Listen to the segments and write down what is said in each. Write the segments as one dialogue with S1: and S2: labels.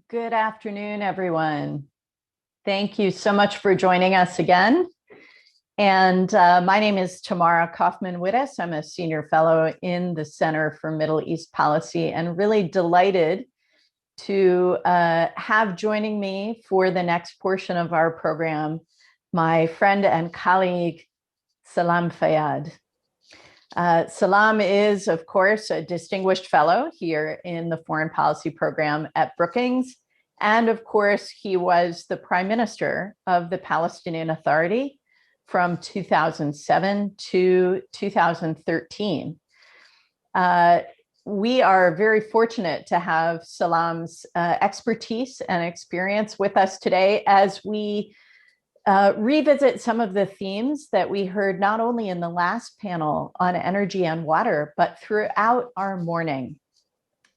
S1: Good afternoon, everyone. Thank you so much for joining us again. And my name is Tamara Kaufman-Wittes. I'm a senior fellow in the Center for Middle East Policy and really delighted to have joining me for the next portion of our program, my friend and colleague, Salam Fayyad. Salam is, of course, a distinguished fellow here in the foreign policy program at Brookings. And of course, he was the prime minister of the Palestinian Authority from 2007 to 2013. We are very fortunate to have Salam's expertise and experience with us today as we revisit some of the themes that we heard not only in the last panel on energy and water, but throughout our morning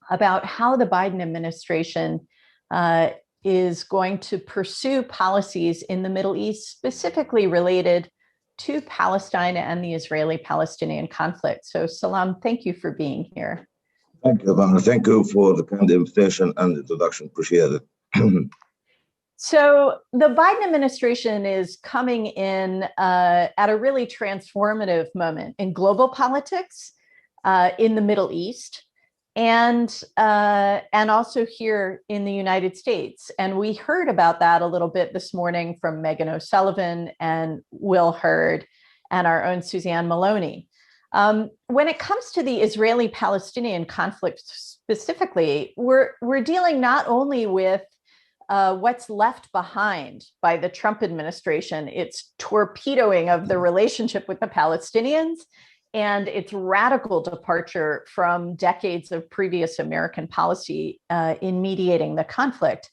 S1: about how the Biden administration is going to pursue policies in the Middle East, specifically related to Palestine and the Israeli-Palestinian conflict. So Salam, thank you for being here.
S2: Thank you, Ivana. Thank you for the kind invitation and introduction. Appreciate it.
S1: So the Biden administration is coming in at a really transformative moment in global politics, in the Middle East, and also here in the United States. And we heard about that a little bit this morning from Megan O'Sullivan and Will Hurd and our own Suzanne Maloney. When it comes to the Israeli-Palestinian conflict specifically, we're dealing not only with what's left behind by the Trump administration, its torpedoing of the relationship with the Palestinians and its radical departure from decades of previous American policy in mediating the conflict.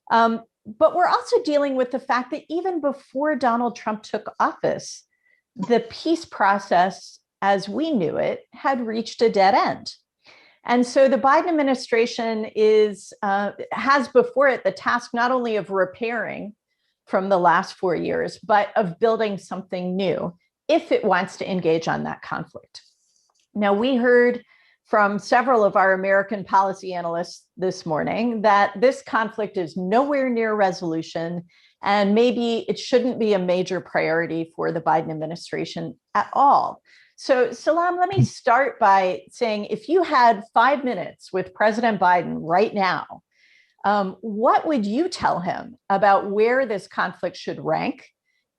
S1: But we're also dealing with the fact that even before Donald Trump took office, the peace process as we knew it had reached a dead end. And so the Biden administration has before it the task not only of repairing from the last 4 years, but of building something new if it wants to engage on that conflict. Now, we heard from several of our American policy analysts this morning that this conflict is nowhere near resolution, and maybe it shouldn't be a major priority for the Biden administration at all. So Salam, let me start by saying, if you had 5 minutes with President Biden right now, what would you tell him about where this conflict should rank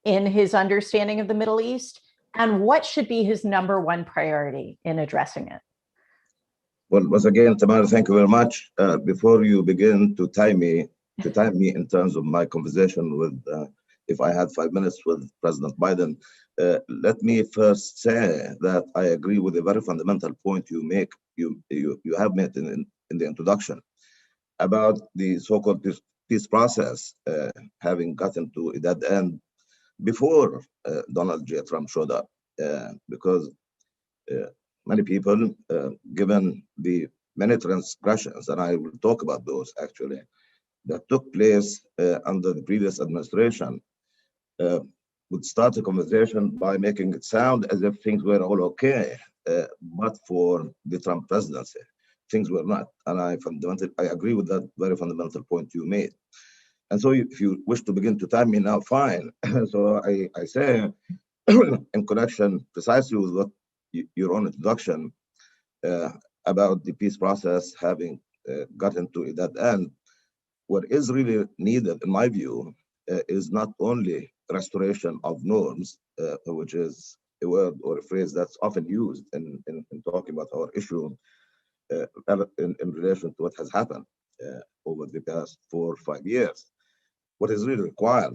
S1: in his understanding of the Middle East, and what should be his #1 priority in addressing it?
S2: Well, once again, Tamara, thank you very much. Before you begin to time me in terms of my conversation with, if I had 5 minutes with President Biden, let me first say that I agree with the very fundamental point you have made in the introduction about the so-called peace process having gotten to a dead end before Donald J. Trump showed up, because many people, given the many transgressions, and I will talk about those actually, that took place under the previous administration, would start a conversation by making it sound as if things were all okay, but for the Trump presidency, things were not. And I agree with that very fundamental point you made. And so if you wish to begin to time me now, fine. So I say, in connection precisely with what your own introduction about the peace process having gotten to a dead end, what is really needed, in my view, is not only restoration of norms, which is a word or a phrase that's often used in talking about our issue in relation to what has happened over the past 4 or 5 years. What is really required,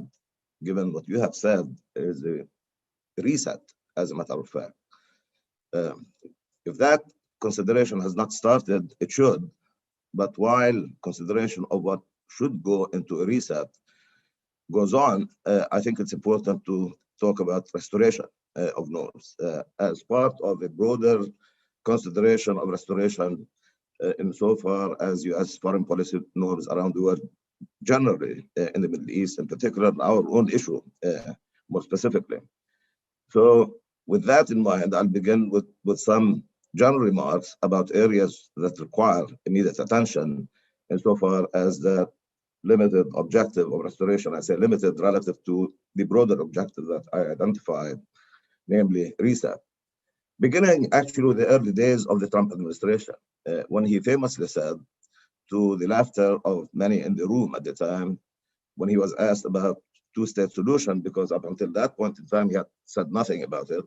S2: given what you have said, is a reset, as a matter of fact. If that consideration has not started, it should. But while consideration of what should go into a reset goes on, I think it's important to talk about restoration of norms as part of a broader consideration of restoration insofar as U.S. foreign policy norms around the world generally, in the Middle East, in particular, our own issue more specifically. So with that in mind, I'll begin with some general remarks about areas that require immediate attention insofar as the limited objective of restoration. I say limited relative to the broader objective that I identified, namely reset. Beginning actually with the early days of the Trump administration, when he famously said, to the laughter of many in the room at the time, when he was asked about two-state solution, because up until that point in time, he had said nothing about it.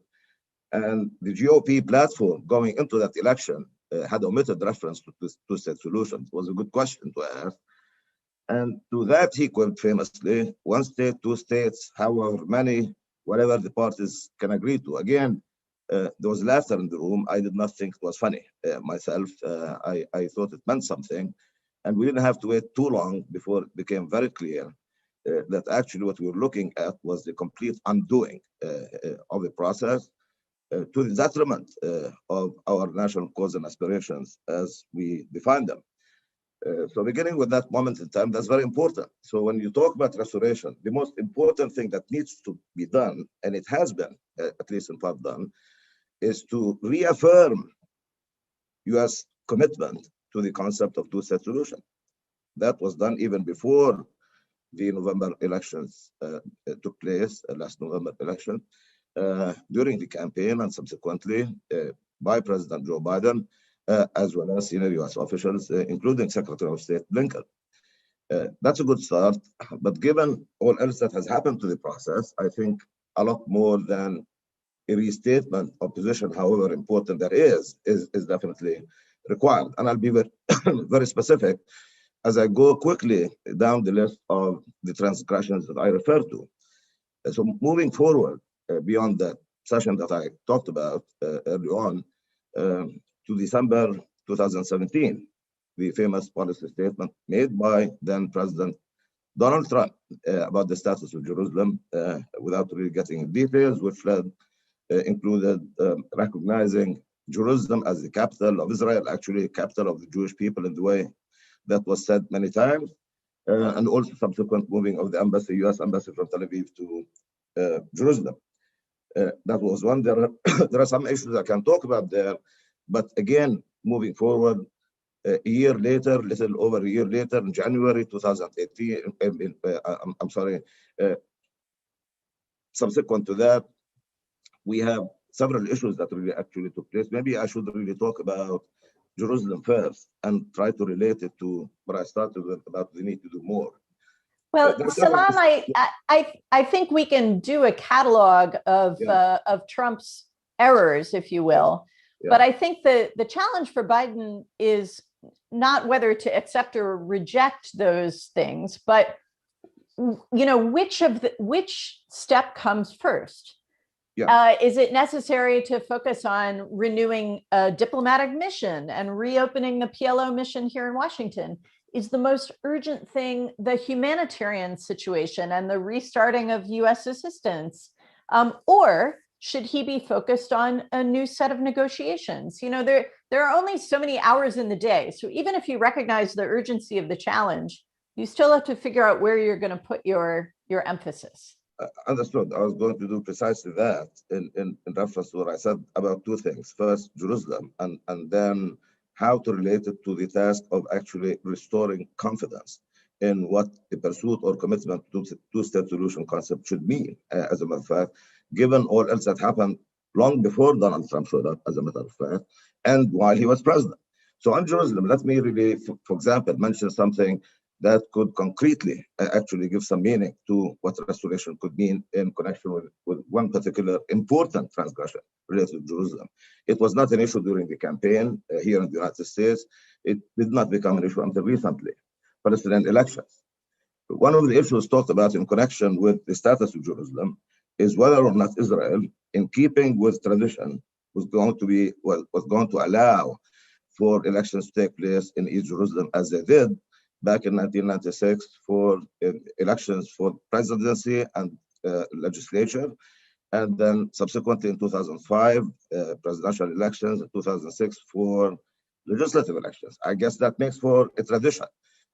S2: And the GOP platform going into that election had omitted reference to two-state solution. It was a good question to ask. And to that, he quipped famously, one state, two states, however many, whatever the parties can agree to. Again, there was laughter in the room. I did not think it was funny myself. I thought it meant something. And we didn't have to wait too long before it became very clear that actually what we were looking at was the complete undoing of the process to the detriment of our national cause and aspirations as we define them. So beginning with that moment in time, that's very important. So when you talk about restoration, the most important thing that needs to be done, and it has been, at least in part done, is to reaffirm U.S. commitment to the concept of two-state solution. That was done even before the November elections took place, last November election, during the campaign and subsequently by President Joe Biden, as well as senior U.S. officials, including Secretary of State Blinken. That's a good start, but given all else that has happened to the process, I think a lot more than a restatement of position, however important that is definitely required. And I'll be very, very specific as I go quickly down the list of the transgressions that I refer to. So moving forward, beyond that session that I talked about early on, to December 2017, the famous policy statement made by then President Donald Trump about the status of Jerusalem, without really getting in details, which included recognizing Jerusalem as the capital of Israel, actually capital of the Jewish people in the way that was said many times, and also subsequent moving of the embassy, U.S. embassy from Tel Aviv to Jerusalem. That was one. There are some issues I can talk about there, but again, moving forward, a year later, little over a year later, in January 2018, subsequent to that, we have several issues that really actually took place. Maybe I should really talk about Jerusalem first and try to relate it to what I started with about the need to do more.
S1: Well, Salam, I think we can do a catalog of Trump's errors, if you will. Yeah. But I think the challenge for Biden is not whether to accept or reject those things, but which step comes first. Yeah. Is it necessary to focus on renewing a diplomatic mission and reopening the PLO mission here in Washington? Is the most urgent thing the humanitarian situation and the restarting of U.S. assistance? Or should he be focused on a new set of negotiations? There are only so many hours in the day. So even if you recognize the urgency of the challenge, you still have to figure out where you're going to put your emphasis.
S2: Understood. I was going to do precisely that in reference to what I said about two things. First, Jerusalem, and then how to relate it to the task of actually restoring confidence in what the pursuit or commitment to two-state solution concept should mean. As a matter of fact, given all else that happened long before Donald Trump showed up, as a matter of fact, and while he was president. So on Jerusalem, let me really, for example, mention something that could concretely actually give some meaning to what restoration could mean in connection with one particular important transgression related to Jerusalem. It was not an issue during the campaign here in the United States. It did not become an issue until recently, Palestinian elections. One of the issues talked about in connection with the status of Jerusalem is whether or not Israel, in keeping with tradition, was going to allow for elections to take place in East Jerusalem as they did back in 1996 for elections for presidency and legislature, and then subsequently in 2005, presidential elections, in 2006 for legislative elections. I guess that makes for a tradition.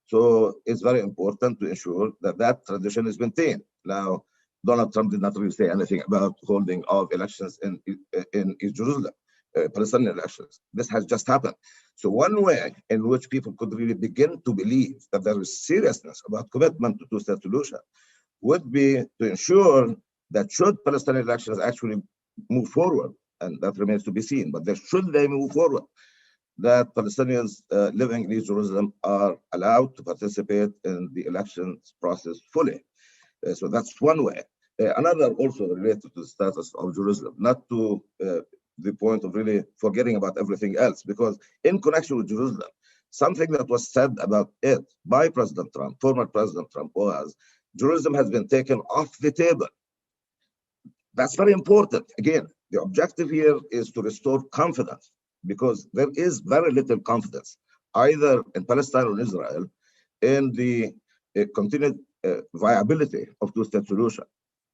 S2: So it's very important to ensure that that tradition is maintained. Now, Donald Trump did not really say anything about holding of elections in East Jerusalem. Palestinian elections. This has just happened. So one way in which people could really begin to believe that there is seriousness about commitment to two-state solution would be to ensure that should Palestinian elections actually move forward, and that remains to be seen, but should they move forward, that Palestinians living in East Jerusalem are allowed to participate in the elections process fully. So that's one way. Another also related to the status of Jerusalem, not to the point of really forgetting about everything else, because in connection with Jerusalem, something that was said about it by President Trump, former President Trump, was Jerusalem has been taken off the table. That's very important. Again, the objective here is to restore confidence, because there is very little confidence either in Palestine or Israel in the continued viability of two-state solution.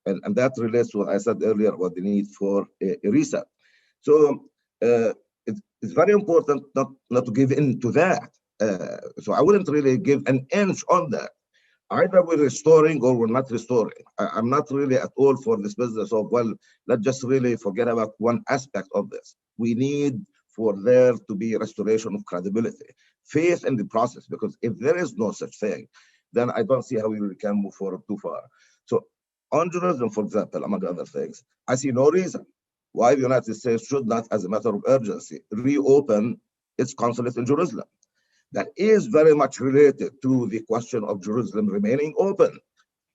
S2: And that relates to what I said earlier about the need for a reset. So it's very important not to give in to that. So I wouldn't really give an inch on that. Either we're restoring or we're not restoring. I'm not really at all for this business of, well, let's just really forget about one aspect of this. We need for there to be a restoration of credibility, faith in the process, because if there is no such thing, then I don't see how we really can move forward too far. So on Jerusalem, for example, among other things, I see no reason why the United States should not, as a matter of urgency, reopen its consulate in Jerusalem. That is very much related to the question of Jerusalem remaining open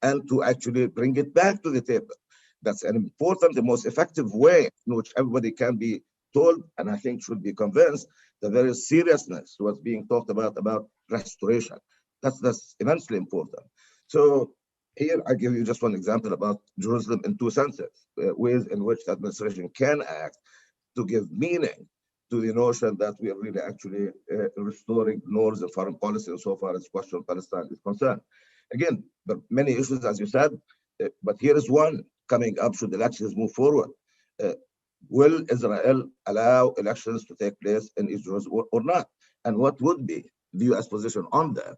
S2: and to actually bring it back to the table. That's an important, the most effective way in which everybody can be told, and I think should be convinced, that there is seriousness to what's being talked about restoration. That's immensely important. So here I give you just one example about Jerusalem in two senses, ways in which the administration can act to give meaning to the notion that we are really actually restoring norms and foreign policy and so far as the question of Palestine is concerned. Again, there are many issues, as you said, but here is one coming up should elections move forward. Will Israel allow elections to take place in Israel or not? And what would be the U.S. position on that?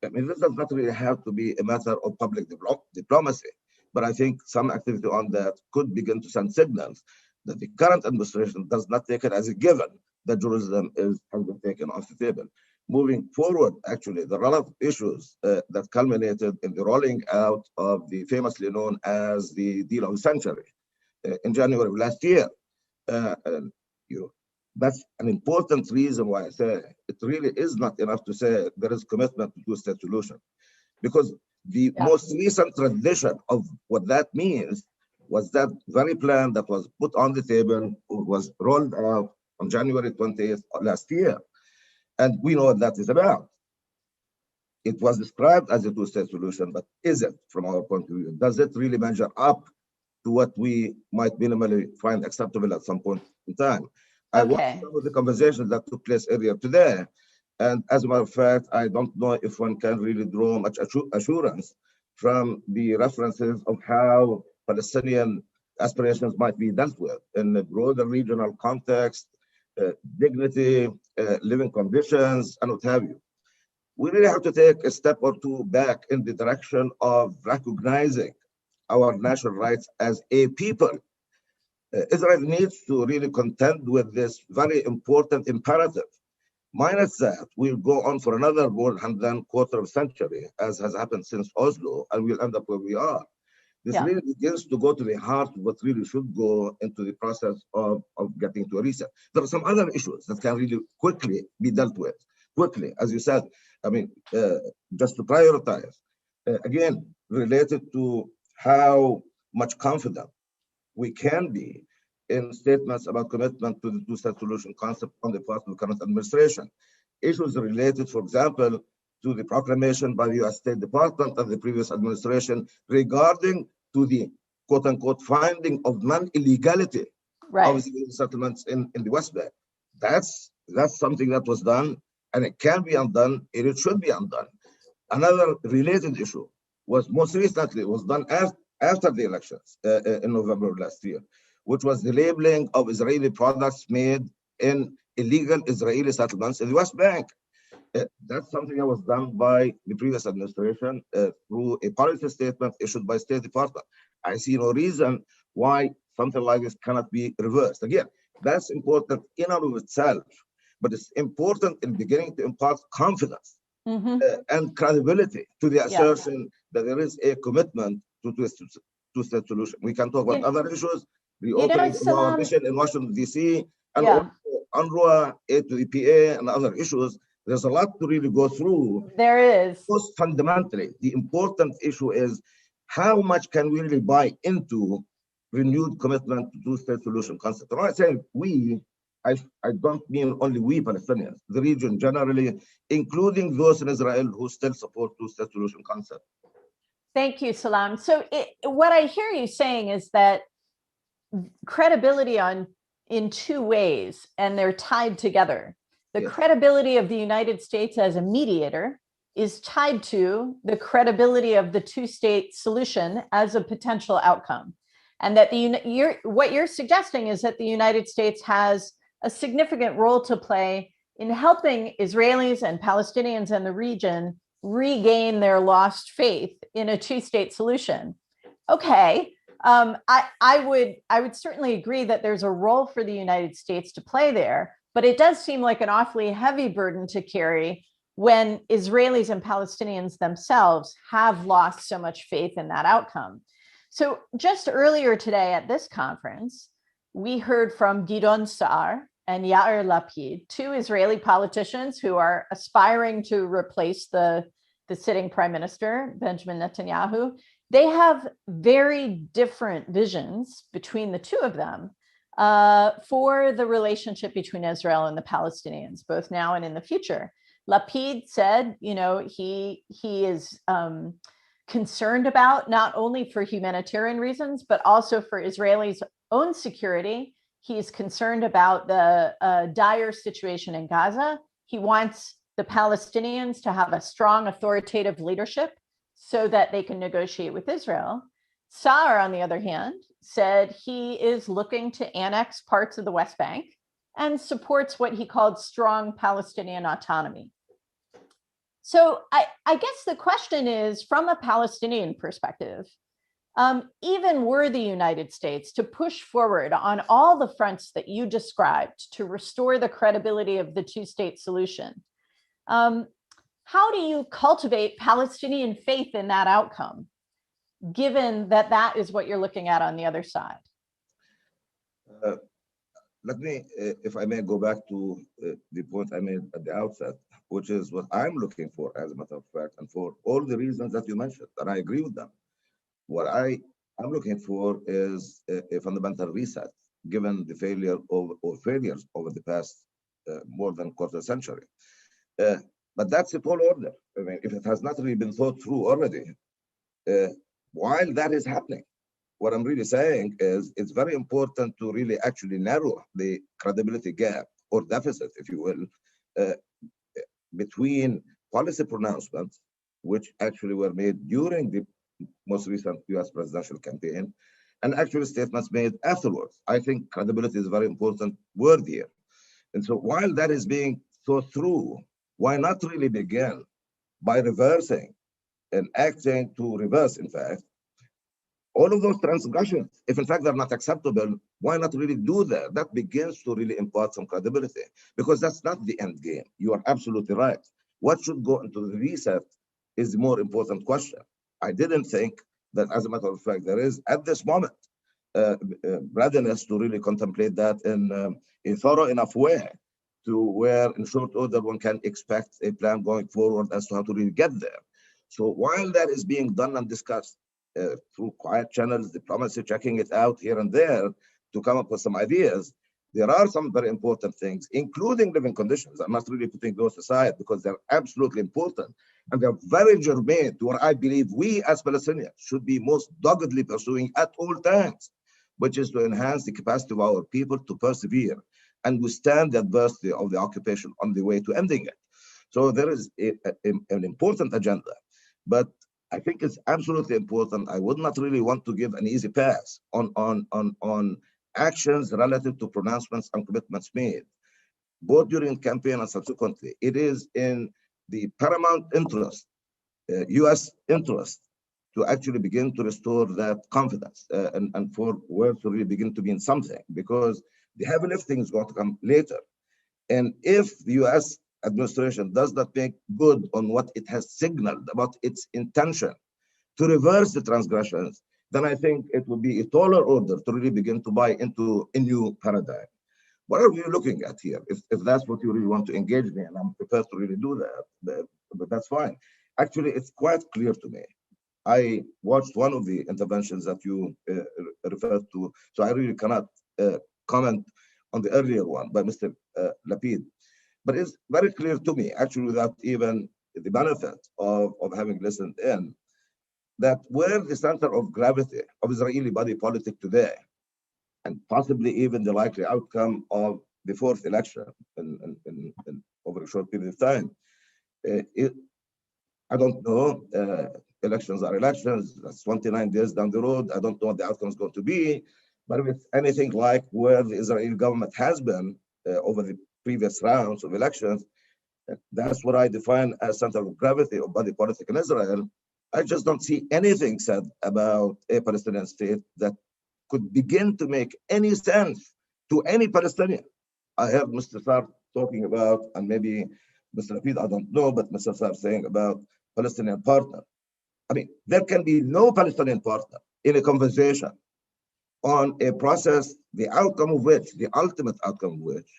S2: I mean, this does not really have to be a matter of public diplomacy, but I think some activity on that could begin to send signals that the current administration does not take it as a given that Jerusalem has been taken off the table. Moving forward, actually, there are a lot of issues that culminated in the rolling out of the famously known as the deal of the century in January of last year. And, that's an important reason why I say it really is not enough to say there is commitment to two-state solution, because the most recent tradition of what that means was that very plan that was put on the table, was rolled out on January 20th last year. And we know what that is about. It was described as a two-state solution, but is it, from our point of view? Does it really measure up to what we might minimally find acceptable at some point in time? I watched some of the conversations that took place earlier today, and as a matter of fact, I don't know if one can really draw much assurance from the references of how Palestinian aspirations might be dealt with in a broader regional context, dignity, living conditions, and what have you. We really have to take a step or two back in the direction of recognizing our national rights as a people. Israel needs to really contend with this very important imperative. Minus that, we'll go on for another more than quarter of century, as has happened since Oslo, and we'll end up where we are. This really begins to go to the heart of what really should go into the process of getting to a reset. There are some other issues that can really quickly be dealt with. Quickly, as you said, I mean, just to prioritize, again, related to how much confident we can be in statements about commitment to the two-state solution concept on the part of the current administration. Issues related, for example, to the proclamation by the U.S. State Department of the previous administration regarding to the quote-unquote finding of non-illegality of the settlements in the West Bank. That's something that was done, and it can be undone, and it should be undone. Another related issue was most recently was done after the elections in November of last year, which was the labeling of Israeli products made in illegal Israeli settlements in the West Bank. That's something that was done by the previous administration through a policy statement issued by State Department. I see no reason why something like this cannot be reversed. Again, That's important in and of itself, but it's important in beginning to impart confidence and credibility to the assertion that there is a commitment to two-state solution. We can talk about other issues, reopening of our mission in Washington, D.C., and also UNRWA, aid to EPA, and other issues. There's a lot to really go through.
S1: There is.
S2: Most fundamentally, the important issue is how much can we really buy into renewed commitment to two-state solution concept. And when I say we, I don't mean only we Palestinians, the region generally, including those in Israel who still support two-state solution concept.
S1: Thank you, Salam. So what I hear you saying is that credibility in two ways, and they're tied together. The credibility of the United States as a mediator is tied to the credibility of the two-state solution as a potential outcome. And that what you're suggesting is that the United States has a significant role to play in helping Israelis and Palestinians in the region regain their lost faith in a two-state solution. Okay, I would certainly agree that there's a role for the United States to play there, but it does seem like an awfully heavy burden to carry when Israelis and Palestinians themselves have lost so much faith in that outcome. So just earlier today at this conference, we heard from Gidon Sa'ar and Yair Lapid, two Israeli politicians who are aspiring to replace the sitting prime minister, Benjamin Netanyahu. They have very different visions between the two of them for the relationship between Israel and the Palestinians, both now and in the future. Lapid said, he is concerned about not only for humanitarian reasons, but also for Israelis' own security. He's concerned about the dire situation in Gaza. He wants the Palestinians to have a strong authoritative leadership so that they can negotiate with Israel. Sa'ar, on the other hand, said he is looking to annex parts of the West Bank and supports what he called strong Palestinian autonomy. So I guess the question is, from a Palestinian perspective, even were the United States to push forward on all the fronts that you described to restore the credibility of the two-state solution, how do you cultivate Palestinian faith in that outcome, given that that is what you're looking at on the other side?
S2: Let me, if I may, go back to the point I made at the outset, which is what I'm looking for, as a matter of fact, and for all the reasons that you mentioned, and I agree with them. What I'm looking for is a fundamental reset, given the failure or failures over the past more than quarter century. But that's a tall order. I mean, if it has not really been thought through already, while that is happening, what I'm really saying is it's very important to really actually narrow the credibility gap or deficit, if you will, between policy pronouncements, which actually were made during the most recent US presidential campaign, and actually statements made afterwards. I think credibility is a very important word here. And so while that is being thought through, why not really begin by reversing and acting to reverse, in fact, all of those transgressions? If in fact they're not acceptable, why not really do that? That begins to really impart some credibility, because that's not the end game. You are absolutely right. What should go into the reset is the more important question. I didn't think that, as a matter of fact, there is at this moment readiness to really contemplate that in a thorough enough way to where in short order one can expect a plan going forward as to how to really get there. So while that is being done and discussed through quiet channels, diplomacy, checking it out here and there to come up with some ideas, there are some very important things, including living conditions. I'm not really putting those aside because they're absolutely important. And they're very germane to what I believe we as Palestinians should be most doggedly pursuing at all times, which is to enhance the capacity of our people to persevere and withstand the adversity of the occupation on the way to ending it. So there is an important agenda, but I think it's absolutely important. I would not really want to give an easy pass on actions relative to pronouncements and commitments made, both during campaign and subsequently. It is in the paramount interest, U.S. interest, to actually begin to restore that confidence and for words to really begin to mean something. Because The heavy lifting is going to come later. And if the US administration does not make good on what it has signaled about its intention to reverse the transgressions, then I think it will be a taller order to really begin to buy into a new paradigm. What are we looking at here? If that's what you really want to engage me, and I'm prepared to really do that, but that's fine. Actually, it's quite clear to me. I watched one of the interventions that you referred to, so I really cannot comment on the earlier one by Mr. Lapid. But it's very clear to me, actually, without even the benefit of having listened in, that where the center of gravity of Israeli body politic today, and possibly even the likely outcome of the fourth election in over a short period of time, I don't know. Elections are elections. That's 29 days down the road. I don't know what the outcome is going to be. But if it's anything like where the Israeli government has been over the previous rounds of elections, that's what I define as center of gravity of body politic in Israel. I just don't see anything said about a Palestinian state that could begin to make any sense to any Palestinian. I heard Mr. Saar talking about, and maybe Mr. Lapid, I don't know, but Mr. Saar saying about Palestinian partner. I mean, there can be no Palestinian partner in a conversation on a process, the outcome of which, the ultimate outcome of which,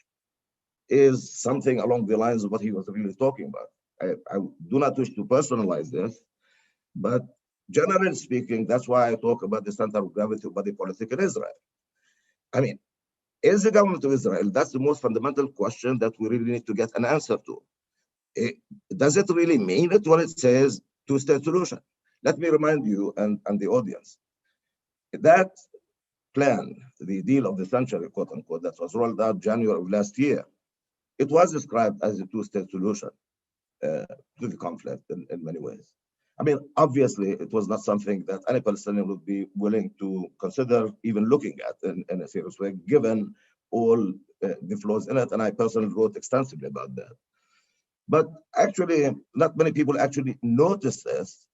S2: is something along the lines of what he was really talking about. I do not wish to personalize this, but generally speaking, that's why I talk about the center of gravity of body politic in Israel. I mean, is the government of Israel, that's the most fundamental question that we really need to get an answer to. Does it really mean it when it says two-state solution? Let me remind you and the audience, that plan, the deal of the century, quote unquote, that was rolled out January of last year, it was described as a two-state solution to the conflict in many ways. I mean, obviously, it was not something that any Palestinian would be willing to consider even looking at in a serious way, given all the flaws in it. And I personally wrote extensively about that. But actually, not many people actually noticed this.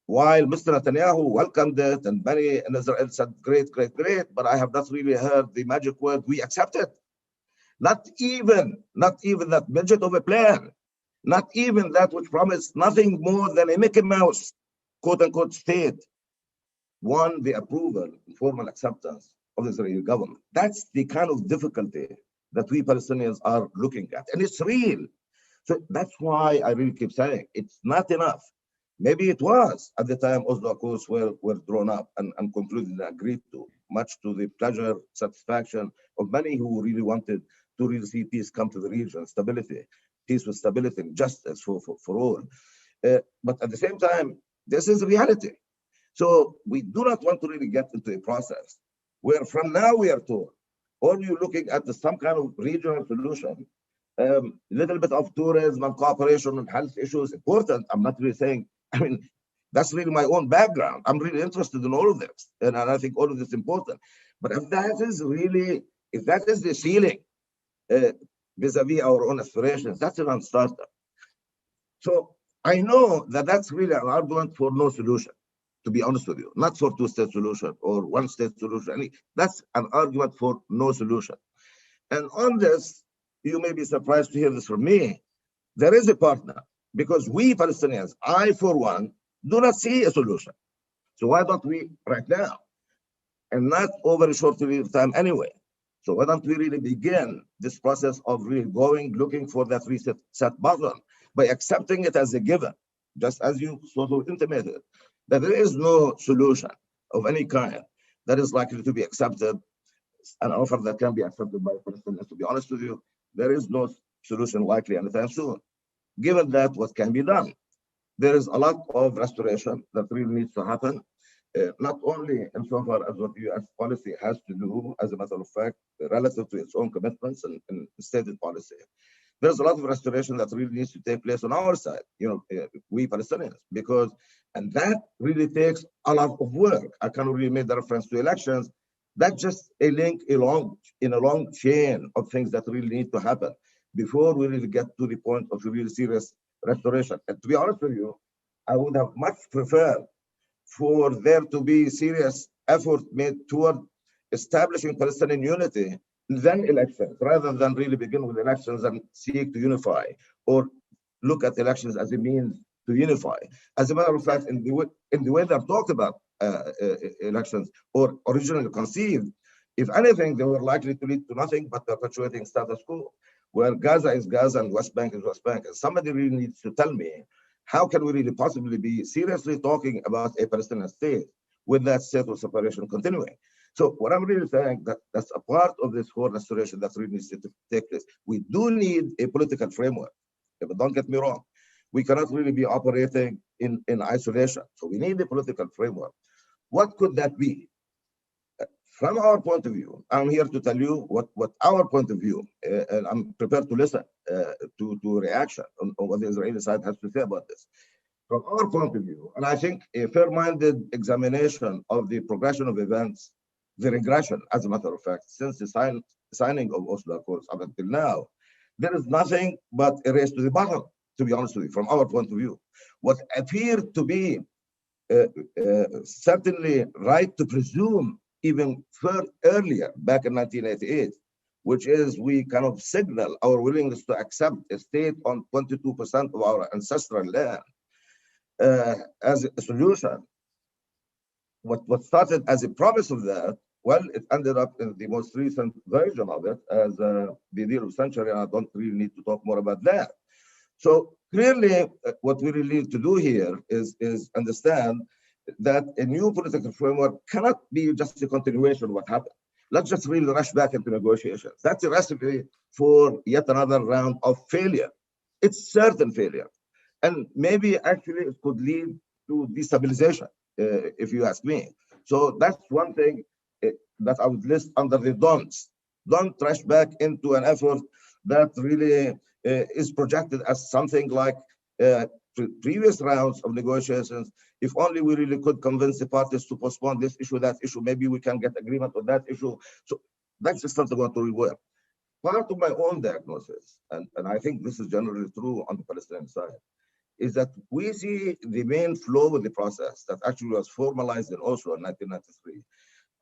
S2: While Mr. Netanyahu welcomed it, and many in Israel said, great, great, great, but I have not really heard the magic word, we accept it. Not even that midget of a plan. Not even that which promised nothing more than a Mickey Mouse, quote unquote, state, won the approval and formal acceptance of the Israeli government. That's the kind of difficulty that we Palestinians are looking at. And it's real. So that's why I really keep saying it's not enough. Maybe it was at the time Oslo Accords were drawn up and concluded and agreed to, much to the pleasure, satisfaction of many who really wanted to really see peace come to the region, stability. Peace with stability and justice for all. But at the same time, this is reality. So we do not want to really get into a process where from now we are told, or you're looking at some kind of regional solution, little bit of tourism and cooperation and health issues, important. I'm not really saying, I mean, that's really my own background. I'm really interested in all of this. And I think all of this is important. But if that is the ceiling, vis-a-vis our own aspirations, that's a non-starter. So I know that that's really an argument for no solution, to be honest with you, not for two-state solution or one-state solution. That's an argument for no solution. And on this, you may be surprised to hear this from me, there is a partner, because we Palestinians, I for one, do not see a solution. So why don't we right now, and not over a short period of time anyway, so why don't we really begin this process of really looking for that reset button by accepting it as a given, just as you sort of intimated, that there is no solution of any kind that is likely to be accepted, an offer that can be accepted by Palestinians. To be honest with you, there is no solution likely anytime soon. Given that, what can be done? There is a lot of restoration that really needs to happen. Not only insofar as what U.S. policy has to do, as a matter of fact, relative to its own commitments and stated policy. There's a lot of restoration that really needs to take place on our side, we Palestinians, and that really takes a lot of work. I can't really make the reference to elections. That's just a link in a long chain of things that really need to happen before we really get to the point of really serious restoration. And to be honest with you, I would have much preferred for there to be serious effort made toward establishing Palestinian unity, then elections, rather than really begin with elections and seek to unify or look at elections as a means to unify. As a matter of fact, in the way they're talked about elections or originally conceived, if anything, they were likely to lead to nothing but perpetuating status quo, where Gaza is Gaza and West Bank is West Bank. And somebody really needs to tell me, how can we really possibly be seriously talking about a Palestinian state with that state of separation continuing? So what I'm really saying, that's a part of this whole restoration that really needs to take place. We do need a political framework, but don't get me wrong. We cannot really be operating in isolation. So we need a political framework. What could that be? From our point of view, I'm here to tell you what our point of view, and I'm prepared to listen to reaction on what the Israeli side has to say about this. From our point of view, and I think a fair-minded examination of the progression of events, the regression, as a matter of fact, since the signing of Oslo Accords up until now, there is nothing but a race to the bottom, to be honest with you, from our point of view. What appeared to be certainly right to presume even earlier, back in 1988, which is we kind of signal our willingness to accept a state on 22% of our ancestral land as a solution. What started as a promise of that, well, it ended up in the most recent version of it as the deal of century, and I don't really need to talk more about that. So clearly, what we really need to do here is understand that a new political framework cannot be just a continuation of what happened. Let's just really rush back into negotiations. That's a recipe for yet another round of failure. It's certain failure. And maybe actually it could lead to destabilization, if you ask me. So that's one thing that I would list under the don'ts. Don't rush back into an effort that really is projected as something like previous rounds of negotiations. If only we really could convince the parties to postpone this issue, that issue, maybe we can get agreement on that issue. So that's just not going to work. Part of my own diagnosis, and I think this is generally true on the Palestinian side, is that we see the main flow of the process that actually was formalized in Oslo in 1993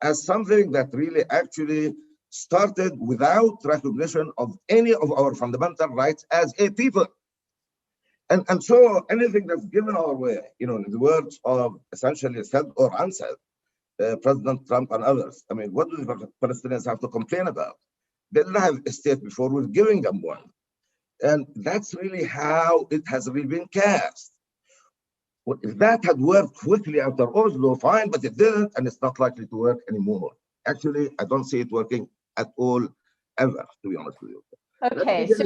S2: as something that really actually started without recognition of any of our fundamental rights as a people. And so anything that's given our way, in the words of essentially said or unsaid, President Trump and others, I mean, what do the Palestinians have to complain about? They didn't have a state before, we're giving them one. And that's really how it has really been cast. Well, if that had worked quickly after Oslo, fine, but it didn't, and it's not likely to work anymore. Actually, I don't see it working at all, ever, to be honest with you.
S1: Okay, so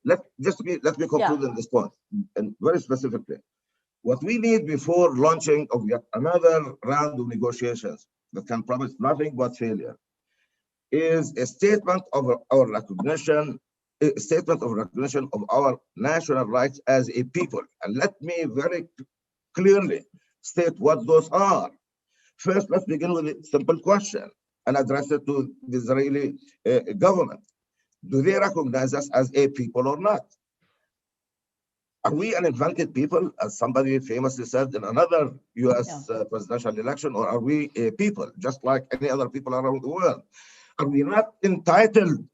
S2: let me conclude on this point, and very specifically. What we need before launching of yet another round of negotiations that can promise nothing but failure is a statement of our recognition, a statement of recognition of our national rights as a people. And let me very clearly state what those are. First, let's begin with a simple question and address it to the Israeli government. Do they recognize us as a people or not? Are we an invented people, as somebody famously said in another US presidential election, or are we a people, just like any other people around the world? Are we not entitled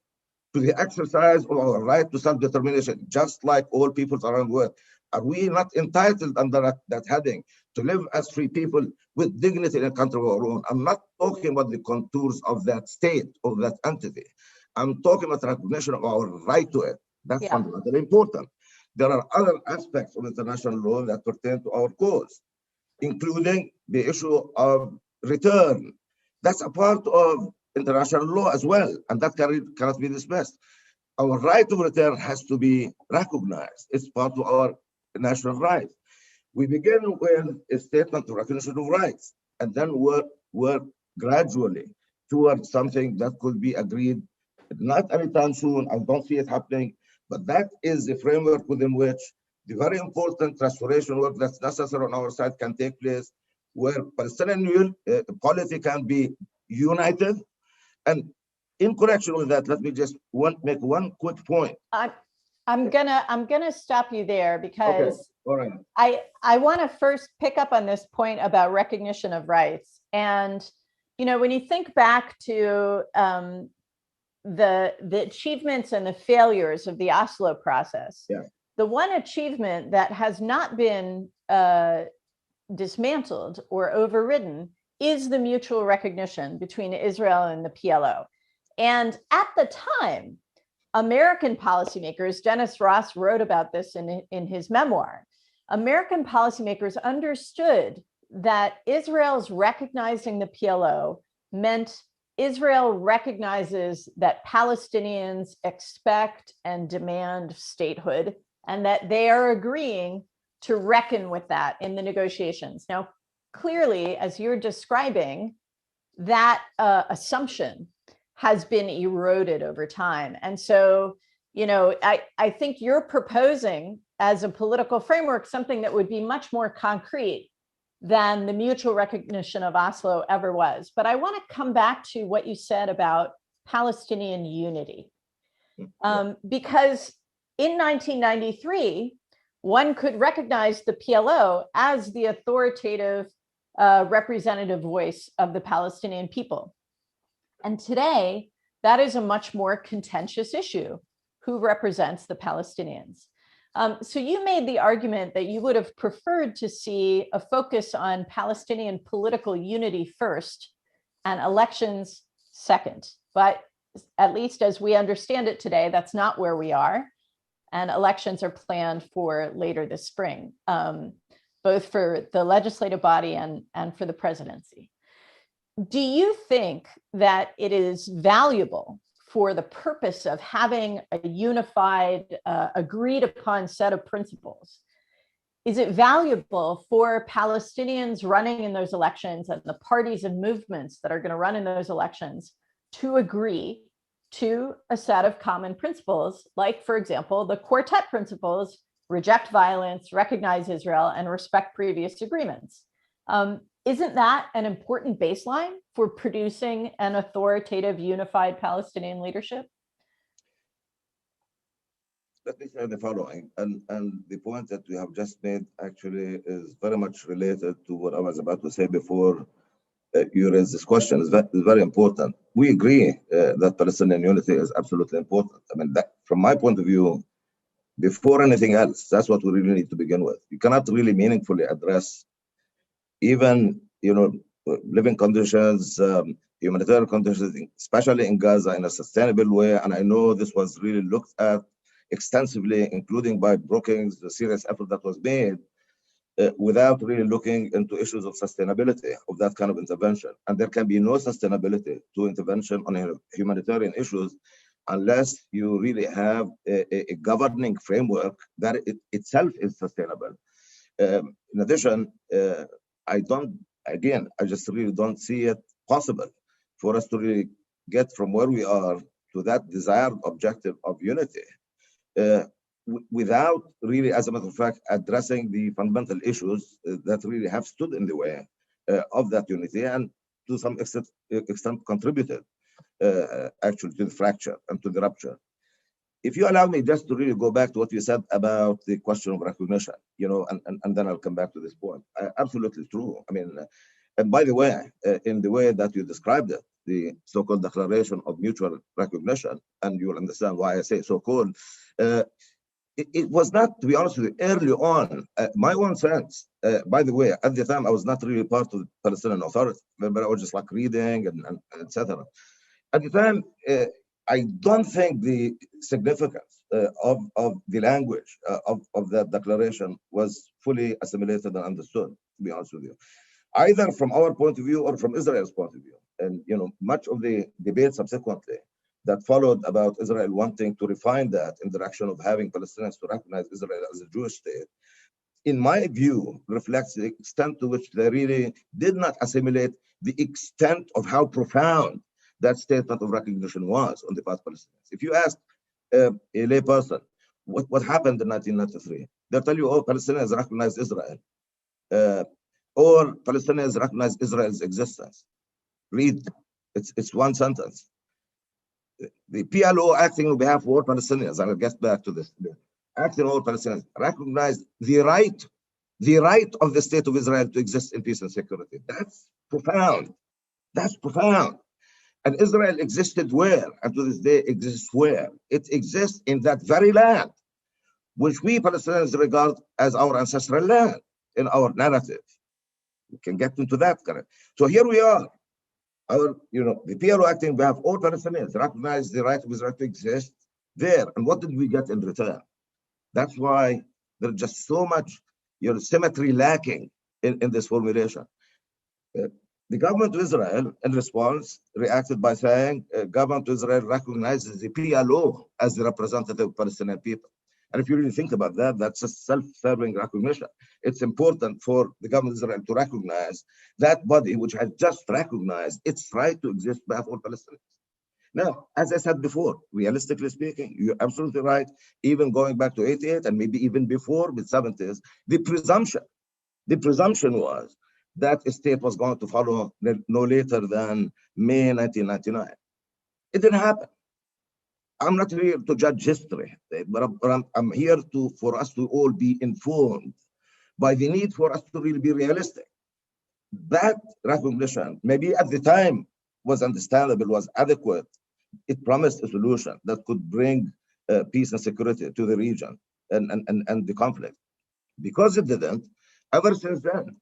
S2: to the exercise of our right to self-determination, just like all peoples around the world? Are we not entitled under that heading to live as free people with dignity in a country of our own? I'm not talking about the contours of that state, of that entity. I'm talking about recognition of our right to it. That's fundamentally important. There are other aspects of international law that pertain to our cause, including the issue of return. That's a part of international law as well, and that cannot be dismissed. Our right of return has to be recognized. It's part of our national rights. We begin with a statement of recognition of rights, and then work gradually towards something that could be agreed not anytime soon. I don't see it happening, but that is the framework within which the very important restoration work that's necessary on our side can take place, where Palestinian polity can be united. And in connection with that, let me just make one quick point.
S1: I'm gonna stop you there because
S2: okay. All right.
S1: I want to first pick up on this point about recognition of rights. And when you think back to the achievements and the failures of the Oslo process,
S2: Yeah.
S1: the one achievement that has not been dismantled or overridden is the mutual recognition between Israel and the PLO. And at the time, American policymakers, Dennis Ross wrote about this in his memoir, American policymakers understood that Israel's recognizing the PLO meant Israel recognizes that Palestinians expect and demand statehood, and that they are agreeing to reckon with that in the negotiations. Now, clearly, as you're describing, that assumption has been eroded over time. And so, I think you're proposing as a political framework something that would be much more concrete than the mutual recognition of Oslo ever was. But I want to come back to what you said about Palestinian unity. Because in 1993, one could recognize the PLO as the authoritative representative voice of the Palestinian people. And today, that is a much more contentious issue. Who represents the Palestinians? So you made the argument that you would have preferred to see a focus on Palestinian political unity first and elections second. But at least as we understand it today, that's not where we are. And elections are planned for later this spring, both for the legislative body and for the presidency. Do you think that it is valuable for the purpose of having a unified, agreed upon set of principles? Is it valuable for Palestinians running in those elections and the parties and movements that are going to run in those elections to agree to a set of common principles, like, for example, the quartet principles: reject violence, recognize Israel, and respect previous agreements? Isn't that an important baseline for producing an authoritative, unified Palestinian leadership?
S2: Let me say the following, and the point that you have just made actually is very much related to what I was about to say before you raised this question. Is very important. We agree that Palestinian unity is absolutely important. I mean, that, from my point of view, before anything else, that's what we really need to begin with. You cannot really meaningfully address even, living conditions, humanitarian conditions, especially in Gaza, in a sustainable way. And I know this was really looked at extensively, including by Brookings, the serious effort that was made, without really looking into issues of sustainability of that kind of intervention. And there can be no sustainability to intervention on humanitarian issues unless you really have a governing framework that itself is sustainable. In addition, I just really don't see it possible for us to really get from where we are to that desired objective of unity without really, as a matter of fact, addressing the fundamental issues that really have stood in the way of that unity and to some extent contributed actually to the fracture and to the rupture. If you allow me just to really go back to what you said about the question of recognition, and then I'll come back to this point. Absolutely true. I mean, and by the way, in the way that you described it, the so-called Declaration of Mutual Recognition, and you'll understand why I say so-called, it was not, to be honest with you, early on, my own sense, by the way, at the time, I was not really part of the Palestinian Authority. Remember, I was just like reading and etc. At the time, I don't think the significance of the language of that declaration was fully assimilated and understood, to be honest with you, either from our point of view or from Israel's point of view. And much of the debate subsequently that followed about Israel wanting to refine that in the direction of having Palestinians to recognize Israel as a Jewish state, in my view, reflects the extent to which they really did not assimilate the extent of how profound that statement of recognition was on the part of Palestinians. If you ask a layperson what happened in 1993, they'll tell you, oh, Palestinians recognized Israel, or Palestinians recognized Israel's existence. Read, it's one sentence. The PLO, acting on behalf of all Palestinians, I'll get back to this, acting on all Palestinians, recognized the right of the state of Israel to exist in peace and security. That's profound. That's profound. And Israel existed where? And to this day exists where? It exists in that very land, which we Palestinians regard as our ancestral land in our narrative. We can get into that, correct? So here we are. The PLO acting on behalf of all Palestinians recognize the right of Israel to exist there. And what did we get in return? That's why there's just so much symmetry lacking in this formulation. The government of Israel, in response, reacted by saying, government of Israel recognizes the PLO as the representative of Palestinian people. And if you really think about that, that's a self-serving recognition. It's important for the government of Israel to recognize that body which has just recognized its right to exist by all Palestinians. Now, as I said before, realistically speaking, you're absolutely right. Even going back to 88 and maybe even before mid-70s, the presumption was that a state was going to follow no later than May 1999. It didn't happen. I'm not here to judge history, but I'm here for us to all be informed by the need for us to really be realistic. That recognition, maybe at the time, was understandable, was adequate. It promised a solution that could bring peace and security to the region and the conflict. Because it didn't, ever since then,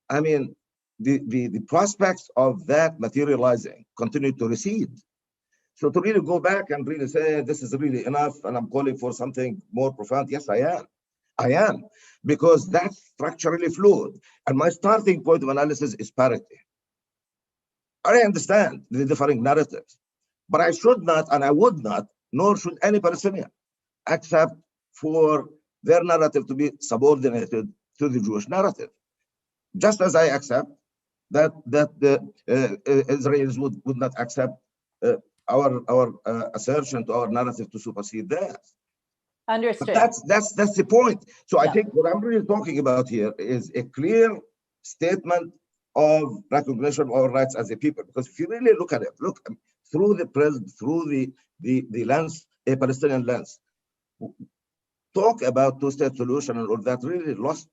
S2: I mean, the prospects of that materializing continue to recede. So to really go back and really say, this is really enough and I'm calling for something more profound, yes, I am. I am, because that's structurally flawed. And my starting point of analysis is parity. I understand the differing narratives, but I should not, and I would not, nor should any Palestinian, accept for their narrative to be subordinated to the Jewish narrative. Just as I accept that the Israelis would not accept our assertion to our narrative to supersede theirs.
S1: Understood.
S2: But that's the point. So I think what I'm really talking about here is a clear statement of recognition of our rights as a people. Because if you really look at it, look through the lens, a Palestinian lens, talk about two-state solution and all that really lost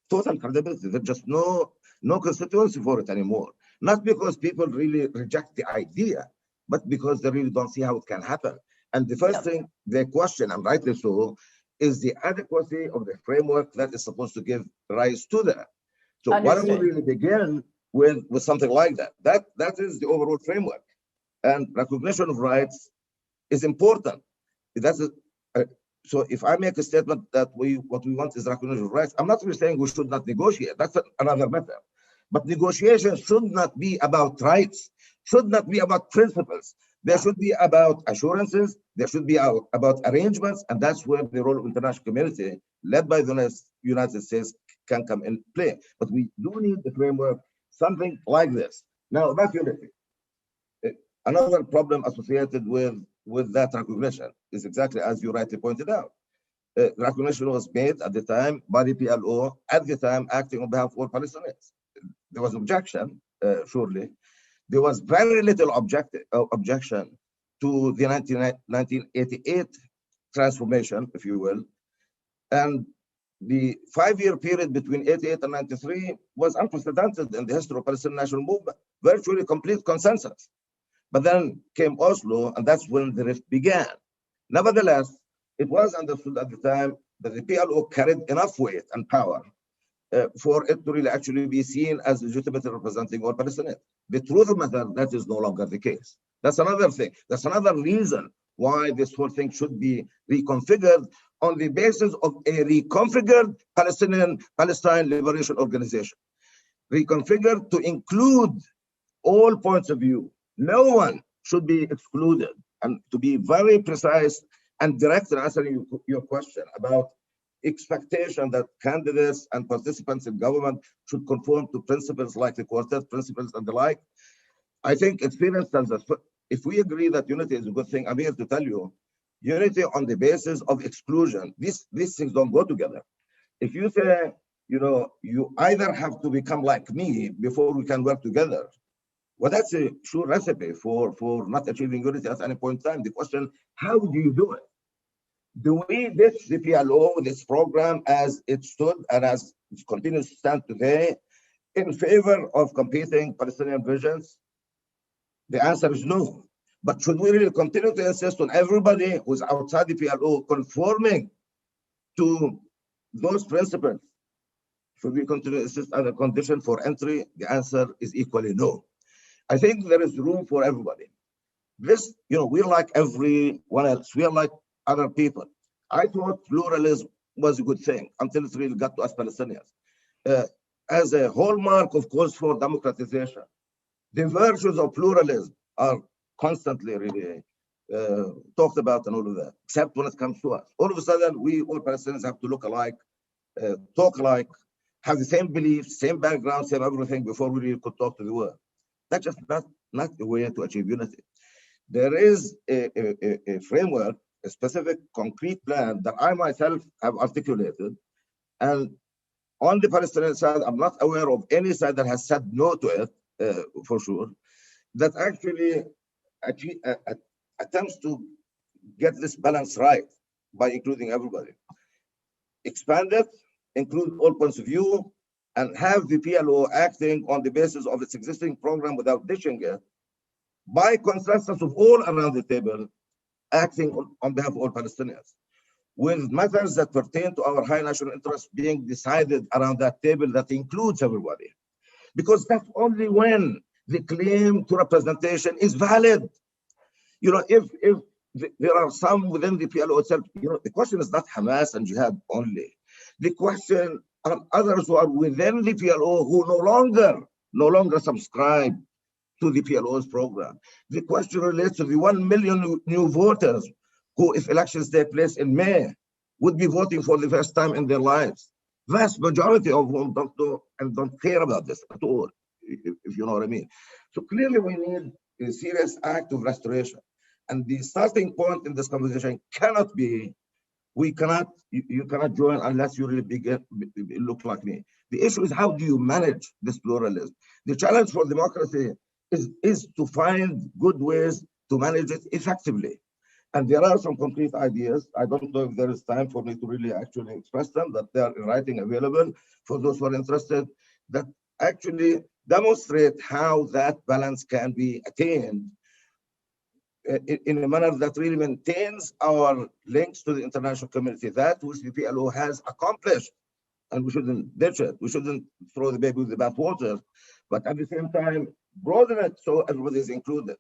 S2: total credibility. There's just no constituency for it anymore. Not because people really reject the idea, but because they really don't see how it can happen. And the first thing they question, and rightly so, is the adequacy of the framework that is supposed to give rise to that. So why don't we really begin with something like that? That is the overall framework. And recognition of rights is important. So if I make a statement that what we want is recognition of rights, I'm not really saying we should not negotiate. That's another matter. But negotiations should not be about rights, should not be about principles. They should be about assurances. They should be about arrangements. And that's where the role of international community, led by the United States, can come in play. But we do need the framework, something like this. Now, about unity. Another problem associated with that recognition is exactly as you rightly pointed out. Recognition was made at the time by the PLO, at the time acting on behalf of all Palestinians. There was objection, surely. There was very little objection to the 1988 transformation, if you will. And the 5-year period between 88 and 93 was unprecedented in the history of Palestinian national movement, virtually complete consensus. But then came Oslo, and that's when the rift began. Nevertheless, it was understood at the time that the PLO carried enough weight and power for it to really actually be seen as legitimately representing all Palestinians. The truth of the matter, that is no longer the case. That's another thing. That's another reason why this whole thing should be reconfigured on the basis of a reconfigured Palestine Liberation Organization. Reconfigured to include all points of view. No one should be excluded. And to be very precise and direct in answering your question about expectation that candidates and participants in government should conform to principles like the quartet principles and the like, I think experience tells us, if we agree that unity is a good thing, I'm here to tell you, unity on the basis of exclusion, these things don't go together. If you say, you either have to become like me before we can work together, well, that's a sure recipe for not achieving unity at any point in time. The question, how do you do it? Do we ditch the PLO, this program as it stood and as it continues to stand today in favor of competing Palestinian visions? The answer is no. But should we really continue to insist on everybody who's outside the PLO conforming to those principles? Should we continue to insist on a condition for entry? The answer is equally no. I think there is room for everybody. This, we're like everyone else. We are like other people. I thought pluralism was a good thing until it really got to us Palestinians. As a hallmark of calls for democratization, the virtues of pluralism are constantly really talked about and all of that, except when it comes to us. All of a sudden, we all Palestinians have to look alike, talk alike, have the same beliefs, same background, same everything before we really could talk to the world. That's just not the way to achieve unity. There is a framework, a specific concrete plan that I myself have articulated. And on the Palestinian side, I'm not aware of any side that has said no to it, for sure, that actually attempts to get this balance right by including everybody. Expand it, include all points of view, and have the PLO acting on the basis of its existing program without ditching it, by consensus of all around the table, acting on behalf of all Palestinians, with matters that pertain to our high national interests being decided around that table that includes everybody. Because that's only when the claim to representation is valid. If there are some within the PLO itself, the question is not Hamas and Jihad only. The question are others who are within the PLO who no longer subscribe to the PLO's program. The question relates to the 1 million new voters who, if elections take place in May, would be voting for the first time in their lives. Vast majority of whom don't know and don't care about this at all, if you know what I mean. So clearly we need a serious act of restoration. And the starting point in this conversation cannot be, you cannot join unless you really look like me. The issue is, how do you manage this pluralism? The challenge for democracy is to find good ways to manage it effectively. And there are some concrete ideas. I don't know if there is time for me to really actually express them, that they are in writing available for those who are interested, that actually demonstrate how that balance can be attained in a manner that really maintains our links to the international community, that which the PLO has accomplished. And we shouldn't ditch it. We shouldn't throw the baby with the bathwater, but at the same time, broaden it so everybody is included.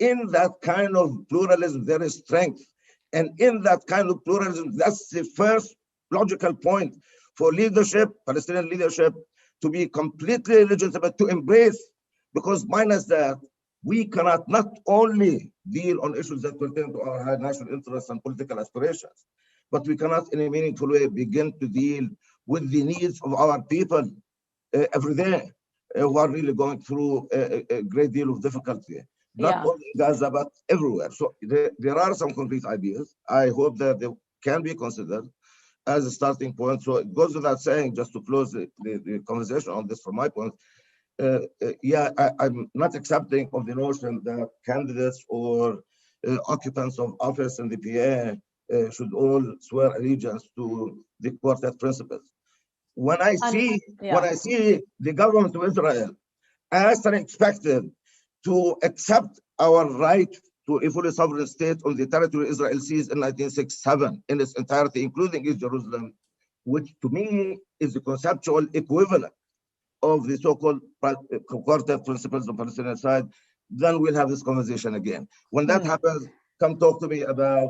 S2: In that kind of pluralism, there is strength. And in that kind of pluralism, that's the first logical point for leadership, Palestinian leadership, to be completely legitimate, to embrace, because minus that, we cannot not only deal on issues that pertain to our high national interests and political aspirations, but we cannot in a meaningful way begin to deal with the needs of our people every day, who are really going through a great deal of difficulty, not only in Gaza, but everywhere. So there are some concrete ideas. I hope that they can be considered as a starting point. So it goes without saying, just to close the conversation on this from my point, I'm not accepting of the notion that candidates or occupants of office in the PA should all swear allegiance to the quartet principles. When I see the government of Israel asked and expected to accept our right to a fully sovereign state on the territory Israel seized in 1967 in its entirety, including East Jerusalem, which to me is the conceptual equivalent of the so-called quartet principles on the Palestinian side, then we'll have this conversation again. When that happens, come talk to me about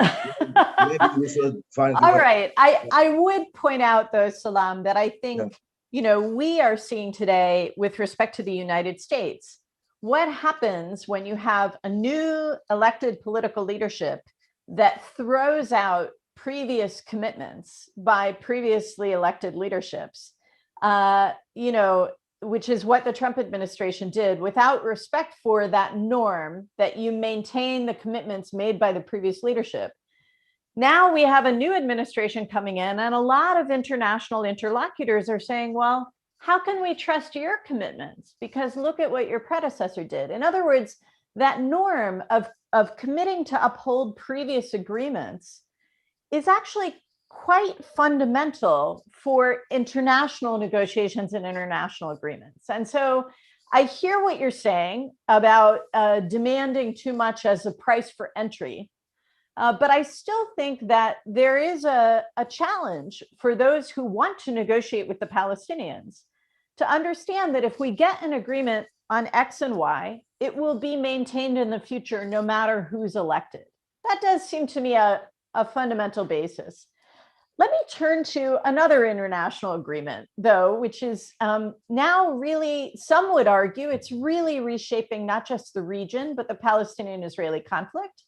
S2: maybe we should find.
S1: All right. I would point out, though, Salam, that I think, we are seeing today with respect to the United States, what happens when you have a new elected political leadership that throws out previous commitments by previously elected leaderships, which is what the Trump administration did, without respect for that norm that you maintain the commitments made by the previous leadership. Now we have a new administration coming in, and a lot of international interlocutors are saying, well, how can we trust your commitments? Because look at what your predecessor did. In other words, that norm of committing to uphold previous agreements is actually quite fundamental for international negotiations and international agreements. And so I hear what you're saying about demanding too much as a price for entry. But I still think that there is a challenge for those who want to negotiate with the Palestinians to understand that if we get an agreement on X and Y, it will be maintained in the future no matter who's elected. That does seem to me a fundamental basis. Let me turn to another international agreement, though, which is now really, some would argue, it's really reshaping not just the region, but the Palestinian-Israeli conflict.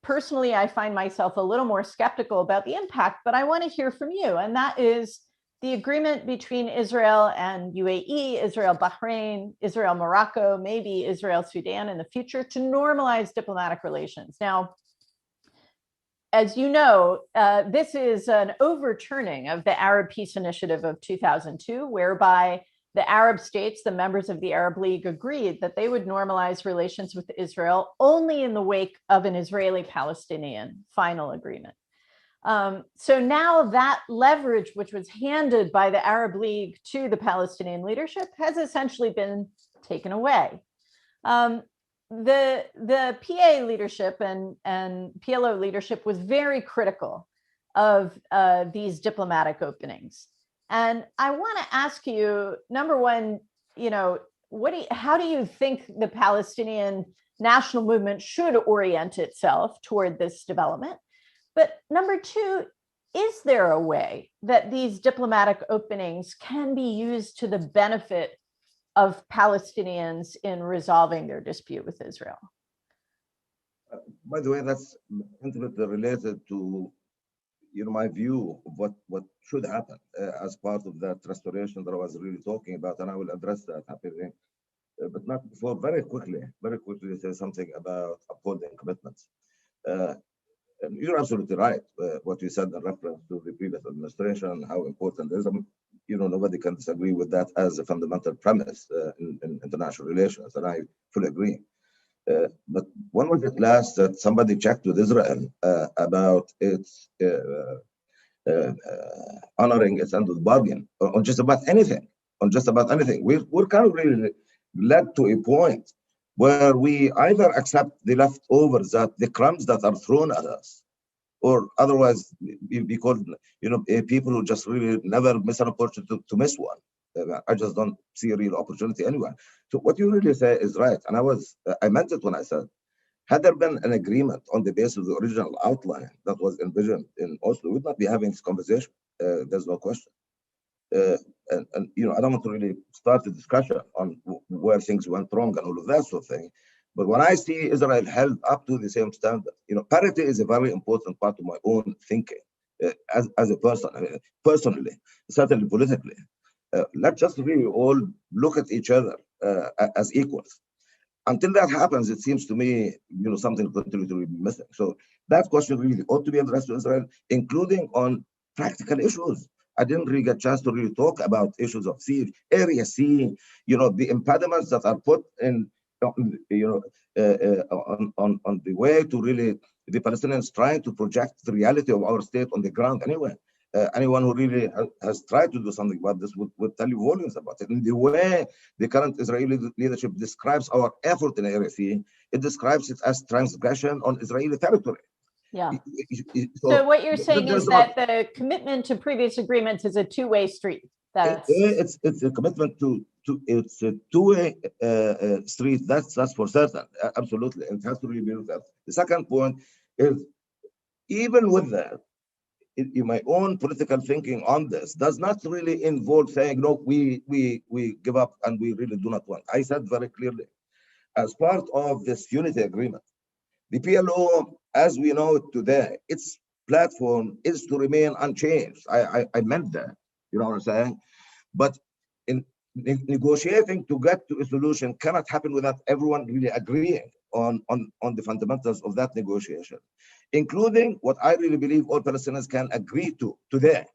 S1: Personally, I find myself a little more skeptical about the impact, but I want to hear from you. And that is the agreement between Israel and UAE, Israel, Bahrain, Israel, Morocco, maybe Israel, Sudan in the future to normalize diplomatic relations. Now, as you know, this is an overturning of the Arab Peace Initiative of 2002, whereby the Arab states, the members of the Arab League, agreed that they would normalize relations with Israel only in the wake of an Israeli-Palestinian final agreement. So now that leverage, which was handed by the Arab League to the Palestinian leadership, has essentially been taken away. The PA leadership and PLO leadership was very critical of these diplomatic openings. And I want to ask you, number one, how do you think the Palestinian national movement should orient itself toward this development? But number two, is there a way that these diplomatic openings can be used to the benefit of Palestinians in resolving their dispute with Israel?
S2: By the way, that's intimately related to my view of what should happen as part of that restoration that I was really talking about, and I will address that happily. But not before very quickly say something about upholding commitments. You're absolutely right. What you said in reference to the previous administration, how important it is. Nobody can disagree with that as a fundamental premise in international relations, and I fully agree. But when was it last that somebody checked with Israel about its honoring its end of the bargain on just about anything? We're kind of really led to a point where we either accept the leftovers, the crumbs that are thrown at us, or otherwise be called, people who just really never miss an opportunity to miss one. I just don't see a real opportunity anywhere. So what you really say is right, and I meant it when I said, had there been an agreement on the basis of the original outline that was envisioned in Oslo, we would not be having this conversation. There's no question. And I don't want to really start a discussion on where things went wrong and all of that sort of thing. But when I see Israel held up to the same standard, parity is a very important part of my own thinking as a person, personally, certainly politically. Let's just really all look at each other as equals. Until that happens, it seems to me, something continues to be missing. So that question really ought to be addressed to Israel, including on practical issues. I didn't really get a chance to really talk about issues of Area C, the impediments that are put in, on the way to really the Palestinians trying to project the reality of our state on the ground anyway. Anyone who really has tried to do something about this would tell you volumes about it. And the way the current Israeli leadership describes our effort in Area C, it describes it as transgression on Israeli territory.
S1: Yeah. So what you're saying is that the commitment to previous agreements is a two-way street.
S2: It's a commitment to it's a two-way street. That's for certain. Absolutely, it has to really be with that. The second point is, even with that, in my own political thinking on this, does not really involve saying, no, we give up and we really do not want. I said very clearly, as part of this unity agreement, the PLO, as we know it today, its platform is to remain unchanged. I meant that, you know what I'm saying? But in negotiating to get to a solution cannot happen without everyone really agreeing on the fundamentals of that negotiation, including what I really believe all Palestinians can agree to today,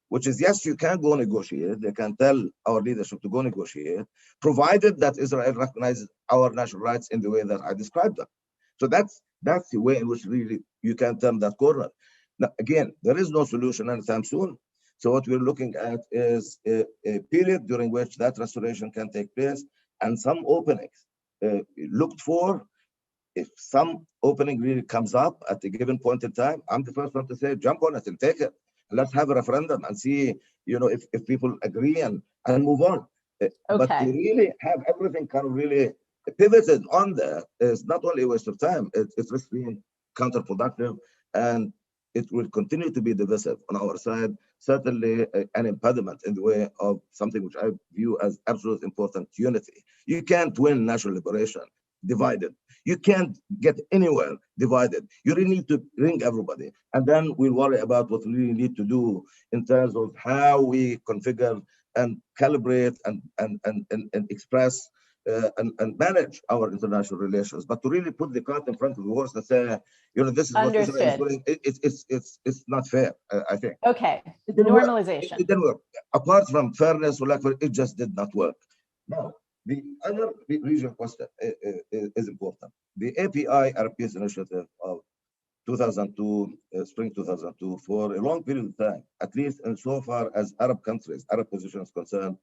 S2: which is, yes, you can go negotiate. They can tell our leadership to go negotiate, provided that Israel recognizes our national rights in the way that I described them. So that's the way in which really you can turn that corner. Now, again, there is no solution anytime soon. So what we're looking at is a period during which that restoration can take place and some openings looked for. If some opening really comes up at a given point in time, I'm the first one to say, jump on it and take it. Let's have a referendum and see, if people agree and move on. But to really have everything kind of really pivoted on that is not only a waste of time, it's just being counterproductive, and it will continue to be divisive on our side, certainly an impediment in the way of something which I view as absolutely important, unity. You can't win national liberation divided. You can't get anywhere divided. You really need to bring everybody. And then we'll worry about what we really need to do in terms of how we configure and calibrate and express and manage our international relations. But to really put the cart in front of the horse and say, this is what Israel is doing, it's not fair, I think.
S1: Okay, normalization.
S2: It didn't work. Apart from fairness, it just did not work. Now, the other regional question is important. The API Arab Peace Initiative of 2002, spring 2002, for a long period of time, at least insofar as Arab countries, Arab position is concerned,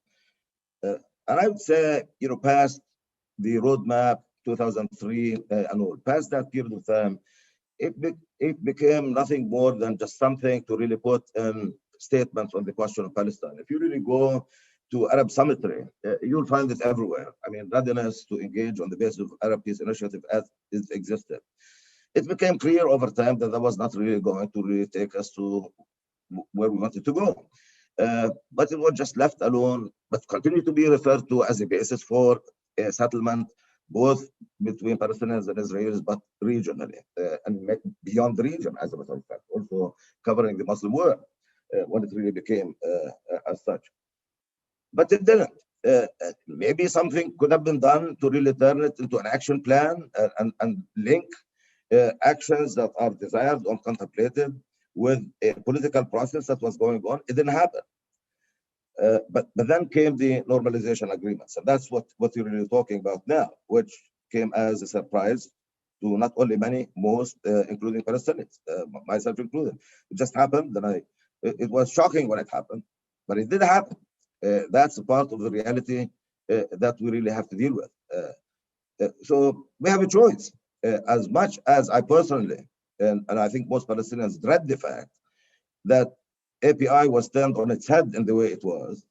S2: and I would say, past the roadmap 2003 and all, past that period of time, it became nothing more than just something to really put in statements on the question of Palestine. If you really go to Arab summitry, you'll find it everywhere. I mean, readiness to engage on the basis of Arab Peace Initiative as it existed. It became clear over time that that was not really going to really take us to where we wanted to go. But it was just left alone, but continued to be referred to as a basis for a settlement, both between Palestinians and Israelis, but regionally, and beyond the region, as a matter of fact, also covering the Muslim world when it really became as such. But it didn't. Maybe something could have been done to really turn it into an action plan and link actions that are desired or contemplated with a political process that was going on. It didn't happen. But then came the normalization agreements, and that's what we're really talking about now, which came as a surprise to not only many, most, including Palestinians, myself included. It just happened, and it was shocking when it happened, but it did happen. That's a part of the reality that we really have to deal with. So we have a choice. As much as I personally, and I think most Palestinians dread the fact that API was turned on its head in the way it was,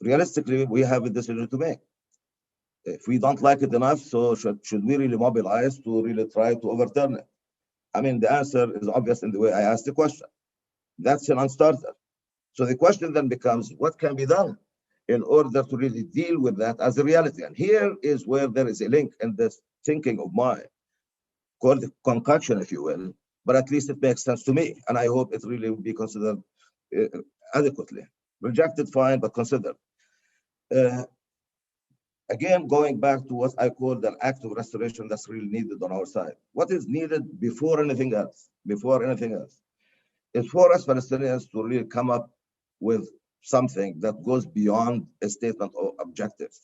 S2: realistically, we have a decision to make. If we don't like it enough, so should we really mobilize to really try to overturn it? I mean, the answer is obvious in the way I asked the question. That's a non-starter. So the question then becomes, what can be done in order to really deal with that as a reality? And here is where there is a link in this thinking of mine, called concoction, if you will, but at least it makes sense to me. And I hope it really will be considered adequately. Rejected, fine, but considered. Again, going back to what I call the act of restoration that's really needed on our side. What is needed before anything else? Before anything else, is for us Palestinians to really come up with something that goes beyond a statement of objectives.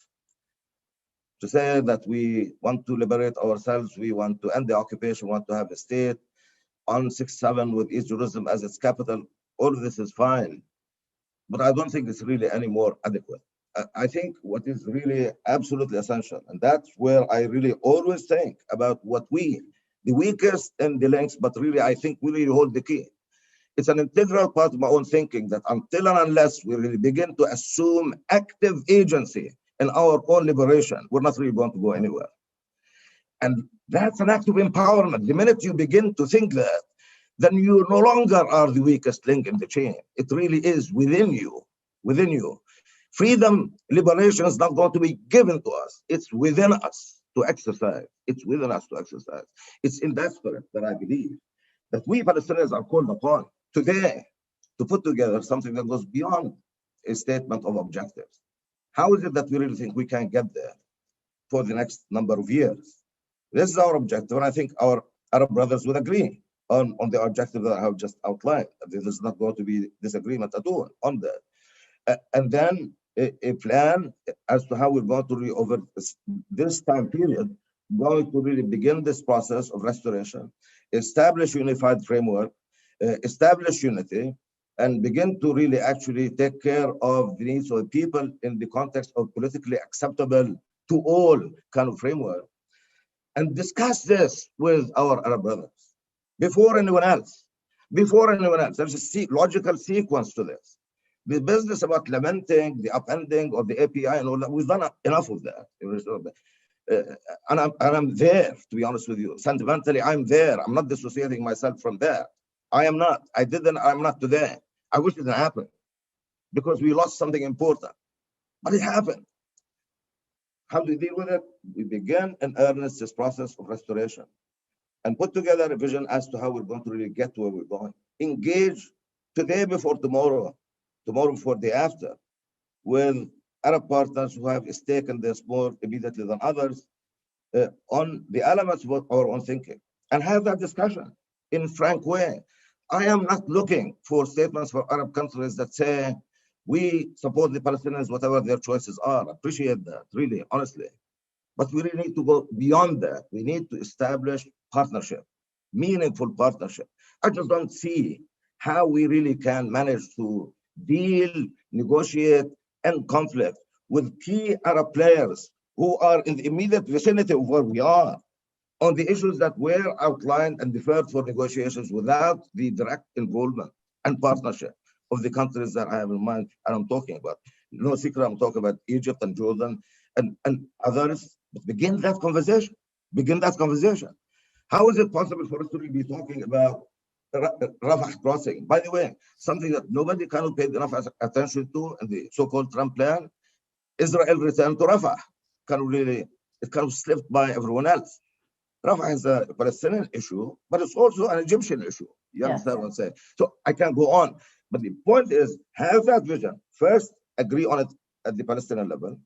S2: To say that we want to liberate ourselves, we want to end the occupation, want to have a state on 6/7 with East Jerusalem as its capital, all of this is fine. But I don't think it's really any more adequate. I think what is really absolutely essential, and that's where I really always think about what we, the weakest in the links, but really I think we really hold the key. It's an integral part of my own thinking that until and unless we really begin to assume active agency in our own liberation, we're not really going to go anywhere. And that's an act of empowerment. The minute you begin to think that, then you no longer are the weakest link in the chain. It really is within you, within you. Freedom, liberation is not going to be given to us. It's within us to exercise. It's within us to exercise. It's in that spirit that I believe that we Palestinians are called upon today to put together something that goes beyond a statement of objectives. How is it that we really think we can get there for the next number of years? This is our objective, and I think our Arab brothers would agree on the objective that I have just outlined. There's not going to be disagreement at all on that. And then a plan as to how we're going to, over this time period, going to really begin this process of restoration, establish unified framework, establish unity, and begin to really actually take care of the needs of the people in the context of politically acceptable to all kind of framework, and discuss this with our Arab brothers before anyone else. Before anyone else, there's a logical sequence to this. The business about lamenting the upending of the API and all that, we've done enough of that. And I'm there, to be honest with you. Sentimentally, I'm there. I'm not dissociating myself from there. I am not. I didn't. I'm not today. I wish it didn't happen because we lost something important. But it happened. How do we deal with it? We begin in earnest this process of restoration and put together a vision as to how we're going to really get to where we're going. Engage today before tomorrow, tomorrow before the after, with Arab partners who have a stake in this more immediately than others on the elements of our own thinking, and have that discussion in a frank way. I am not looking for statements for Arab countries that say, we support the Palestinians, whatever their choices are. I appreciate that, really, honestly. But we really need to go beyond that. We need to establish partnership, meaningful partnership. I just don't see how we really can manage to deal, negotiate, end conflict with key Arab players who are in the immediate vicinity of where we are on the issues that were outlined and deferred for negotiations without the direct involvement and partnership of the countries that I have in mind and I'm talking about. No secret, I'm talking about Egypt and Jordan and others. But begin that conversation. Begin that conversation. How is it possible for us to be talking about Rafah crossing? By the way, something that nobody kind of paid enough attention to in the so-called Trump plan, Israel returned to Rafah. It kind of slipped by everyone else. Rafah is a Palestinian issue, but it's also an Egyptian issue. You understand what I'm saying? So I can't go on. But the point is, have that vision. First, agree on it at the Palestinian level.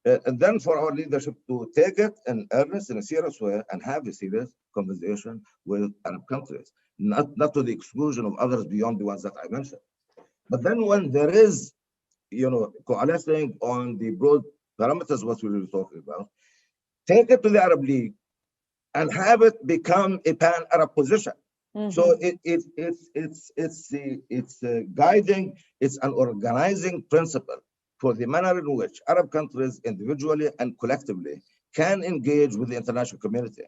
S2: And then for our leadership to take it in earnest, in a serious way, and have a serious conversation with Arab countries, not to the exclusion of others beyond the ones that I mentioned. But then when there is, coalescing on the broad parameters, what we were talking about, take it to the Arab League and have it become a pan-Arab position. Mm-hmm. So it's guiding, it's an organizing principle for the manner in which Arab countries individually and collectively can engage with the international community.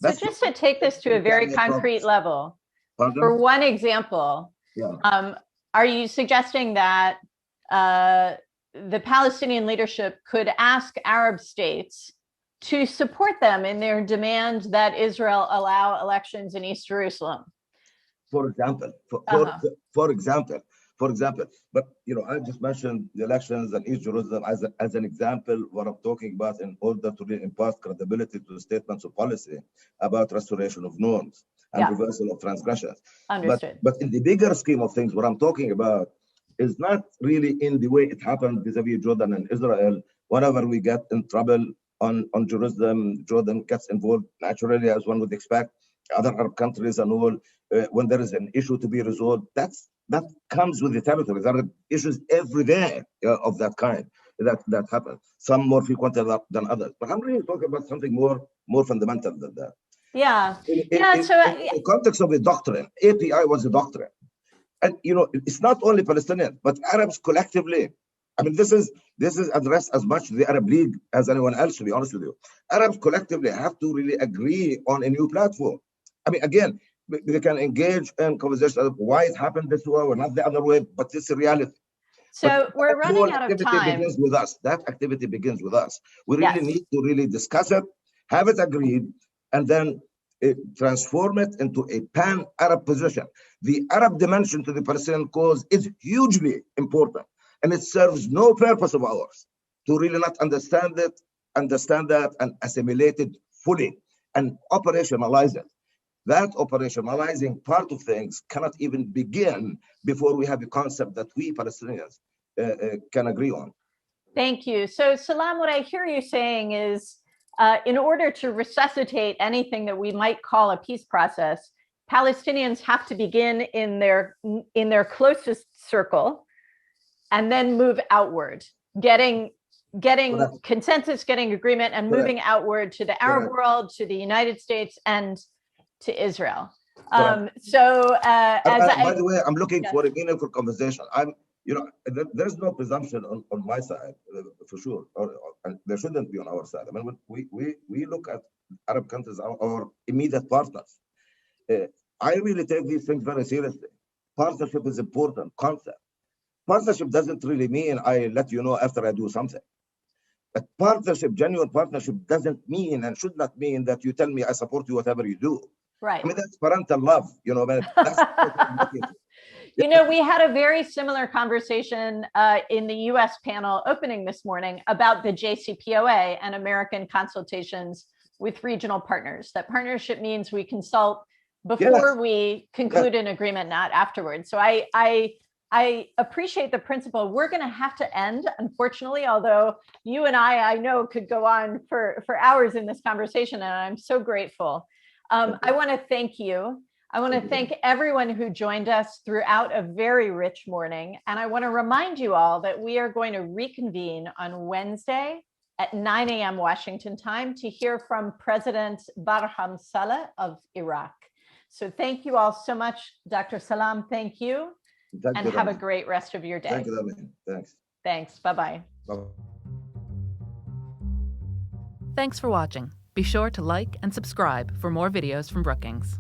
S1: So just to take this to a very concrete level, for one example, are you suggesting that the Palestinian leadership could ask Arab states to support them in their demand that Israel allow elections in East Jerusalem?
S2: For example, but I just mentioned the elections in East Jerusalem as an example. What I'm talking about, in order to really impart credibility to the statements of policy about restoration of norms and reversal of transgressions.
S1: Understood.
S2: But in the bigger scheme of things, what I'm talking about is not really in the way it happened vis-a-vis Jordan and Israel. Whenever we get in trouble on Jerusalem, Jordan gets involved naturally, as one would expect. Other Arab countries and all, when there is an issue to be resolved, that comes with the territory. There are issues every day of that kind that happen. Some more frequent than others. But I'm really talking about something more fundamental than that.
S1: Yeah.
S2: In the context of a doctrine, API was a doctrine. And it's not only Palestinians, but Arabs collectively. I mean, this is addressed as much to the Arab League as anyone else, to be honest with you. Arabs collectively have to really agree on a new platform. I mean, again, they can engage in conversation of why it happened this way or not the other way, but it's a reality.
S1: So we're running out of time.
S2: Begins with us. That activity begins with us. We really need to really discuss it, have it agreed, and then transform it into a pan-Arab position. The Arab dimension to the Palestinian cause is hugely important, and it serves no purpose of ours to really not understand that and assimilate it fully and operationalize it. That operationalizing part of things cannot even begin before we have a concept that we Palestinians can agree on.
S1: Thank you. So Salam, what I hear you saying is, in order to resuscitate anything that we might call a peace process, Palestinians have to begin in their closest circle and then move outward, getting consensus, getting agreement, and moving outward to the Arab world, to the United States, and to Israel.
S2: By the way, I'm looking
S1: yes.
S2: for a meaningful conversation. There's no presumption on my side, for sure, and there shouldn't be on our side. I mean, we look at Arab countries, our immediate partners. I really take these things very seriously. Partnership is important concept. Partnership doesn't really mean I let you know after I do something. But partnership, genuine partnership, doesn't mean and should not mean that you tell me I support you whatever you do.
S1: Right.
S2: I mean, that's parental love, that's
S1: we had a very similar conversation in the US panel opening this morning about the JCPOA and American consultations with regional partners. That partnership means we consult before we conclude an agreement, not afterwards. So I appreciate the principle. We're going to have to end, unfortunately, although you and I know, could go on for hours in this conversation, and I'm so grateful. I want to thank you. I want to thank everyone who joined us throughout a very rich morning. And I want to remind you all that we are going to reconvene on Wednesday at 9 a.m. Washington time to hear from President Barham Saleh of Iraq. So thank you all so much. Dr. Salam, thank you. And have a great rest of your day.
S2: Thank you, Dami. Thanks.
S1: Thanks. Bye-bye.
S3: Thanks for watching. Be sure to like and subscribe for more videos from Brookings.